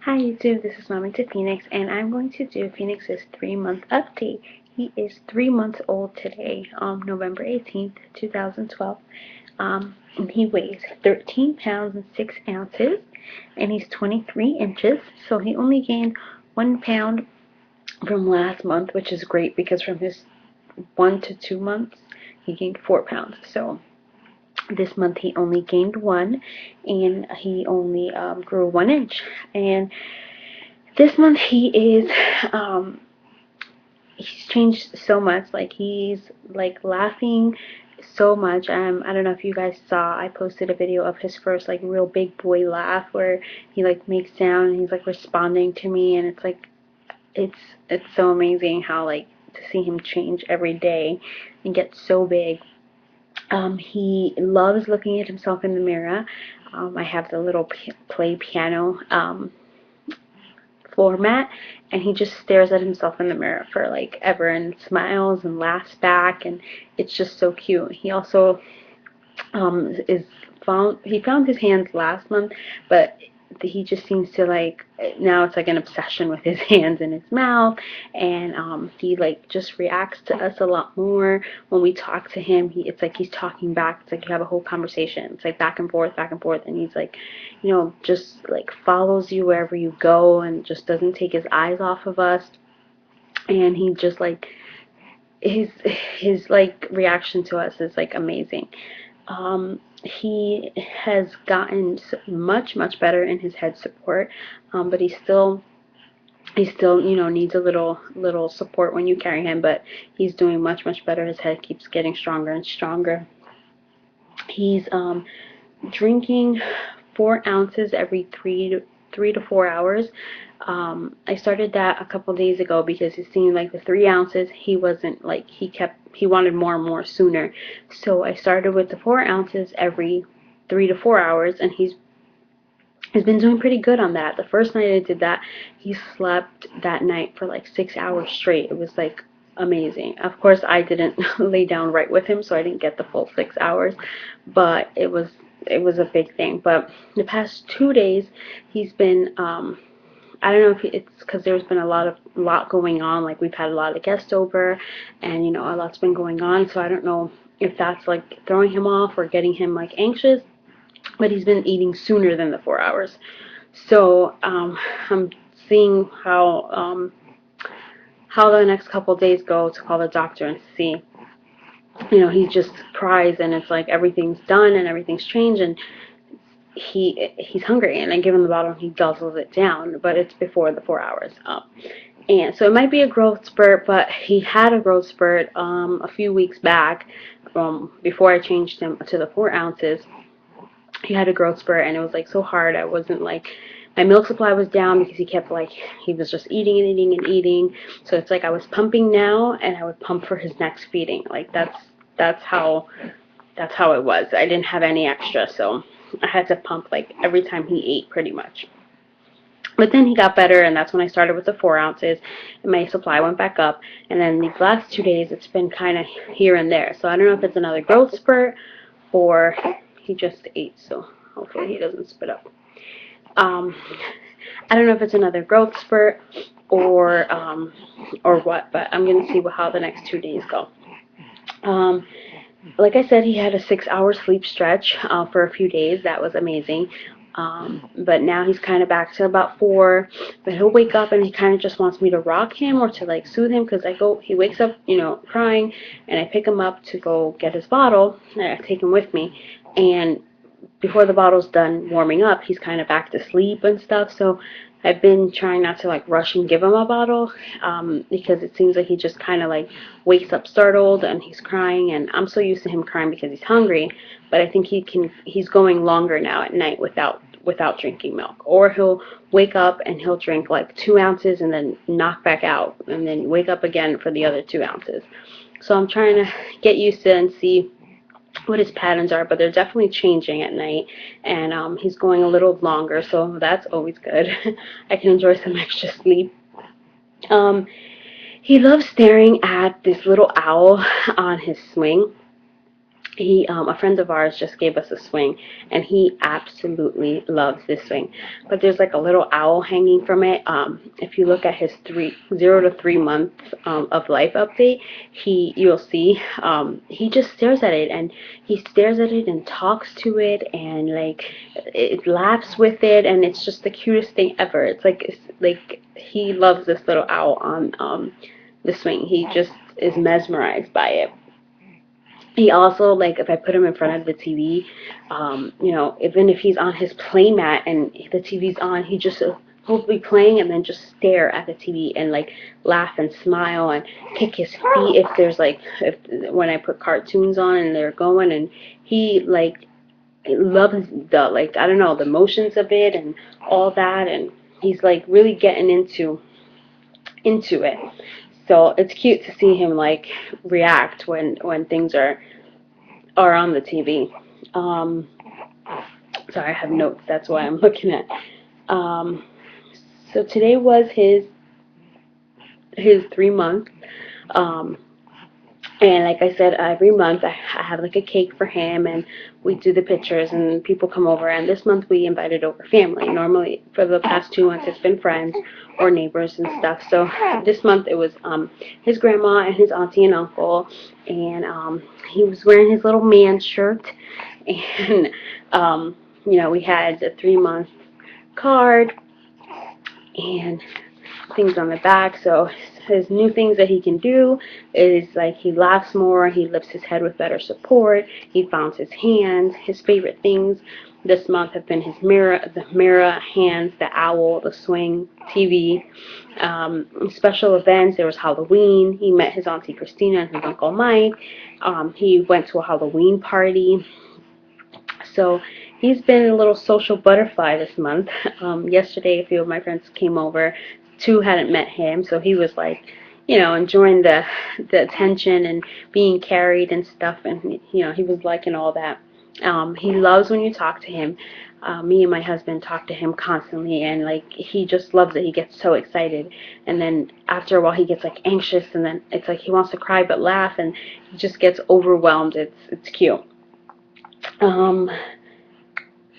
Hi YouTube, this is Mommy to Phoenix, and I'm going to do Phoenix's 3-month update. He is 3 months old today, November 18th, 2012. And he weighs 13 pounds and 6 ounces, and he's 23 inches, so he only gained 1 pound from last month, which is great because from his 1 to 2 months, he gained 4 pounds. So this month he only gained 1, and he only grew 1 inch. And this month he's changed so much. Like, he's like laughing so much. I don't know if you guys saw, I posted a video of his first like real big boy laugh where he like makes sound and he's like responding to me, and it's like it's so amazing how like to see him change every day and get so big. He loves looking at himself in the mirror. I have the little play piano floor mat, and he just stares at himself in the mirror for like ever and smiles and laughs back, and it's just so cute. He also he found his hands last month, but he just seems to like, now it's like an obsession with his hands in his mouth, and he like just reacts to us a lot more when we talk to him. It's like he's talking back. It's like you have a whole conversation. It's like back and forth, and he's like, just like follows you wherever you go and just doesn't take his eyes off of us. And he just like his like reaction to us is like amazing. He has gotten much better in his head support, but he still needs a little support when you carry him, but he's doing much better. His head keeps getting stronger and stronger. He's drinking 4 ounces every 3 to 4 hours. I started that a couple days ago because it seemed like the 3 ounces, he wasn't like, he wanted more and more sooner. So I started with the 4 ounces every 3 to 4 hours, and he's been doing pretty good on that. The first night I did that, he slept that night for like 6 hours straight. It was like amazing. Of course, I didn't lay down right with him, so I didn't get the full 6 hours, but it was a big thing. But the past 2 days, he's been I don't know if it's because there's been a lot going on. Like, we've had a lot of guests over, and a lot's been going on. So I don't know if that's like throwing him off or getting him like anxious. But he's been eating sooner than the 4 hours. So I'm seeing how the next couple days go, to call the doctor and see. He just cries, and it's like everything's done and everything's changed, and he's hungry, and I give him the bottle and he guzzles it down, but it's before the 4 hours up. And so it might be a growth spurt, but he had a growth spurt a few weeks back, before I changed him to the 4 ounces. He had a growth spurt, and it was like so hard. I wasn't like, my milk supply was down because he was just eating and eating and eating. So it's like I was pumping now, and I would pump for his next feeding. Like, that's how it was. I didn't have any extra, so I had to pump like every time he ate, pretty much. But then he got better, and that's when I started with the 4 ounces, and my supply went back up. And then these last 2 days, it's been kind of here and there. So I don't know if it's another growth spurt, or he just ate, so hopefully he doesn't spit up. I don't know if it's another growth spurt or what, but I'm going to see how the next 2 days go. Like I said, he had a 6-hour sleep stretch for a few days. That was amazing. But now he's kind of back to about 4, but he'll wake up and he kind of just wants me to rock him or to like soothe him, because he wakes up, crying, and I pick him up to go get his bottle, and I take him with me, and before the bottle's done warming up, he's kind of back to sleep and stuff. So I've been trying not to like rush and give him a bottle, because it seems like he just kind of like wakes up startled and he's crying, and I'm so used to him crying because he's hungry. But I think he's going longer now at night without drinking milk, or he'll wake up and he'll drink like 2 ounces and then knock back out, and then wake up again for the other 2 ounces. So I'm trying to get used to it and see what his patterns are, but they're definitely changing at night, and he's going a little longer, so that's always good. I can enjoy some extra sleep. He loves staring at this little owl on his swing, a friend of ours just gave us a swing, and he absolutely loves this swing. But there's like a little owl hanging from it. If you look at his 0 to 3 months of life update, you'll see he just stares at it, and he stares at it and talks to it, and like it laughs with it, and it's just the cutest thing ever. It's like he loves this little owl on the swing. He just is mesmerized by it. He also, like, if I put him in front of the TV, even if he's on his play mat and the TV's on, he'll be playing and then just stare at the TV and like laugh and smile and kick his feet if when I put cartoons on and they're going, and he like loves the, like, I don't know, the motions of it and all that, and he's like really getting into it. So it's cute to see him like react when things are on the TV. Um, Sorry, I have notes. That's why I'm looking at. Um, so today was his 3 month. Um, and like I said, every month I have like a cake for him, and we do the pictures, and people come over. And this month we invited over family. Normally for the past 2 months it's been friends or neighbors and stuff. So this month it was his grandma and his auntie and uncle, and he was wearing his little man shirt, and we had a 3 month card and things on the back. So his new things that he can do is like he laughs more, he lifts his head with better support, he founds his hands. His favorite things this month have been the mirror, hands, the owl, the swing, TV. Special events, there was Halloween. He met his auntie Christina and his uncle Mike. He went to a Halloween party. So he's been a little social butterfly this month. Yesterday, a few of my friends came over. Two hadn't met him, so he was like, enjoying the attention and being carried and stuff. And he was liking all that. He loves when you talk to him. Me and my husband talk to him constantly, and like he just loves it. He gets so excited, and then after a while he gets like anxious, and then it's like he wants to cry but laugh, and he just gets overwhelmed. It's cute. Um,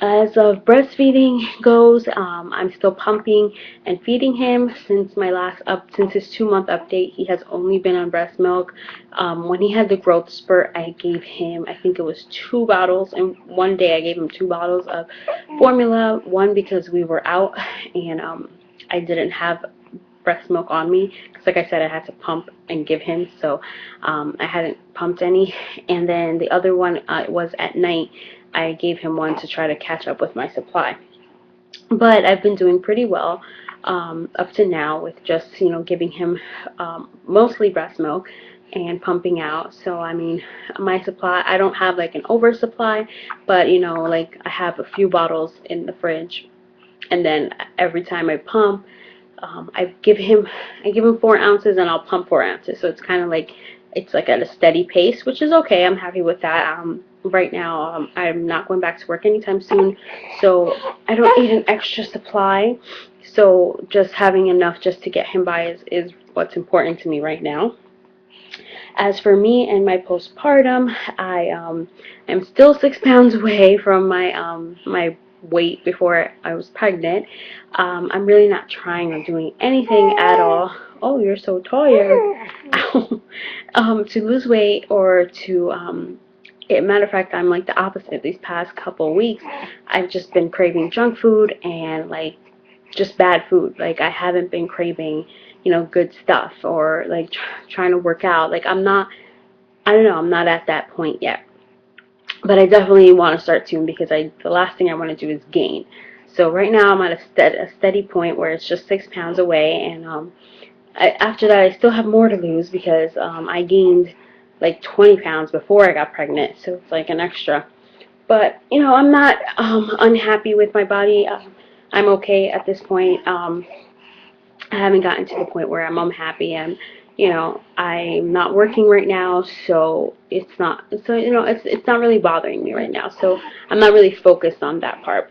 as of breastfeeding goes, I'm still pumping and feeding him. Since his 2 month update, he has only been on breast milk. When he had the growth spurt, I gave him, I think it was 2 bottles, and one day I gave him 2 bottles of formula. One because we were out, and I didn't have breast milk on me because, like I said, I had to pump and give him, so I hadn't pumped any. And then the other one was at night. I gave him one to try to catch up with my supply. But I've been doing pretty well up to now with just giving him mostly breast milk and pumping out. So I mean, my supply, I don't have like an oversupply, but like I have a few bottles in the fridge, and then every time I pump, I give him 4 ounces, and I'll pump 4 ounces. So it's kind of like, it's like at a steady pace, which is okay. I'm happy with that. Right now, I'm not going back to work anytime soon, so I don't need an extra supply. So just having enough just to get him by is what's important to me right now. As for me and my postpartum, I am still 6 pounds away from my weight before I was pregnant. I'm really not trying or doing anything at all. Oh, you're so tired. To lose weight or to matter of fact, I'm like the opposite. These past couple of weeks, I've just been craving junk food and like just bad food. Like I haven't been craving, good stuff, or like trying to work out. Like I don't know, I'm not at that point yet. But I definitely want to start soon, because the last thing I want to do is gain. So right now I'm at a steady point where it's just 6 pounds away, and after that I still have more to lose, because I gained like 20 pounds before I got pregnant, so it's like an extra. But I'm not unhappy with my body. I'm okay at this point. I haven't gotten to the point where I'm unhappy, and I'm not working right now, so it's not really bothering me right now. So I'm not really focused on that part.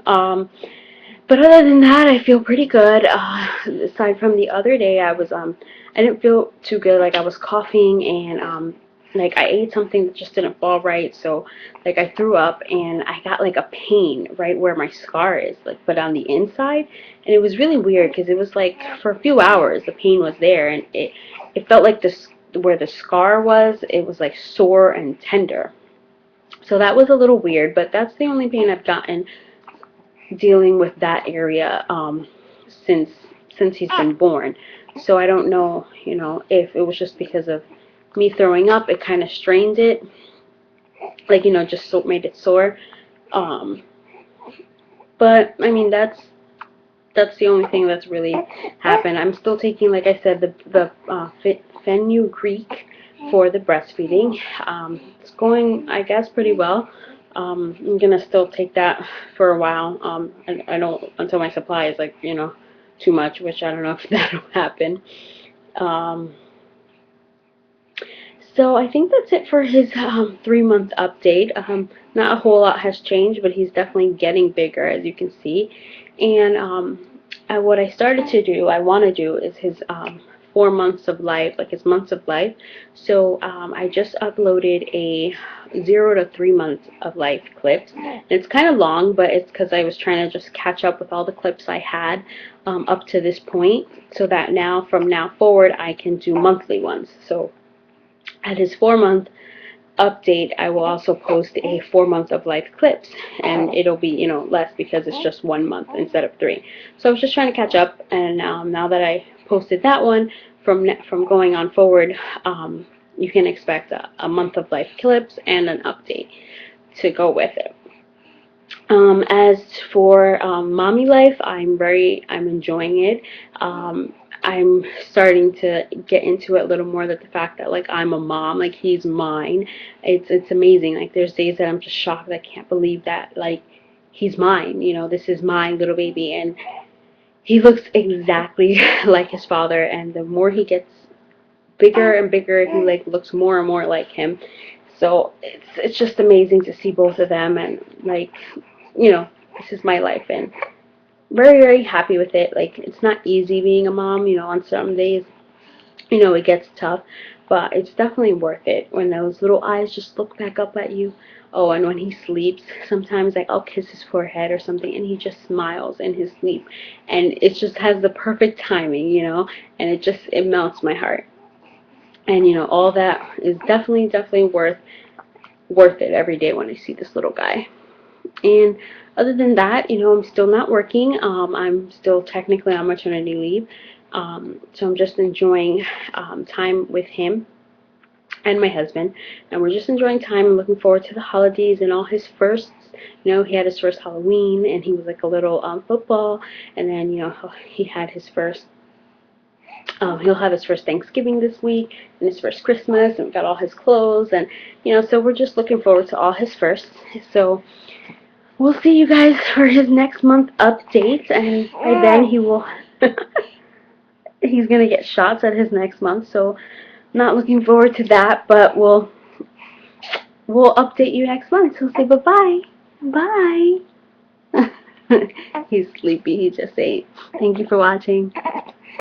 But other than that, I feel pretty good. Aside from the other day, I didn't feel too good. Like I was coughing, and like I ate something that just didn't fall right, so like I threw up and I got like a pain right where my scar is, like, but on the inside. And it was really weird because it was like for a few hours the pain was there, and it felt like this where the scar was, it was like sore and tender. So that was a little weird, but that's the only pain I've gotten dealing with that area since he's been born. So I don't know, you know, if it was just because of me throwing up, it kind of strained it, like, you know, just so made it sore. Um, but I mean, that's the only thing that's really happened. I'm still taking, like I said, the fenugreek for the breastfeeding. It's going, I guess, pretty well. I'm gonna still take that for a while. I don't, until my supply is like, you know, too much, which I don't know if that'll happen. Um, So I think that's it for his 3-month update. Not a whole lot has changed, but he's definitely getting bigger, as you can see. And what I started to do, I want to do, is his 4 months of life, like his months of life. So I just uploaded a 0 to 3 months of life clips. And it's kind of long, but it's because I was trying to just catch up with all the clips I had up to this point, so that now, from now forward, I can do monthly ones. So at his 4-month update, I will also post a 4-month of life clips, and it'll be, you know, less because it's just 1 month instead of 3. So I was just trying to catch up, and now that I posted that one, from going on forward, you can expect a month of life clips and an update to go with it. As for mommy life, I'm enjoying it. I'm starting to get into it a little more, that the fact that, like, I'm a mom, like, he's mine. It's amazing. Like, there's days that I'm just shocked. I can't believe that, like, he's mine. You know, this is my little baby, and he looks exactly like his father. And the more he gets bigger and bigger, he like looks more and more like him. So it's just amazing to see both of them, and, like, you know, this is my life, and very, very happy with it. Like, it's not easy being a mom, you know, on some days, you know, it gets tough, but it's definitely worth it when those little eyes just look back up at you. Oh, and when he sleeps, sometimes, like, I'll kiss his forehead or something, and he just smiles in his sleep, and it just has the perfect timing, you know, and it melts my heart. And, you know, all that is definitely worth it every day when I see this little guy. And other than that, you know, I'm still not working. I'm still technically on maternity leave. So I'm just enjoying time with him and my husband. And we're just enjoying time and looking forward to the holidays and all his firsts. You know, he had his first Halloween, and he was like a little football. And then, you know, he had his first he'll have his first Thanksgiving this week, and his first Christmas, and we got all his clothes, and, you know, so we're just looking forward to all his firsts. So we'll see you guys for his next month update, and by then he will he's gonna get shots at his next month, so not looking forward to that, but we'll update you next month. So say bye-bye. Bye. He's sleepy, he just ate. Thank you for watching.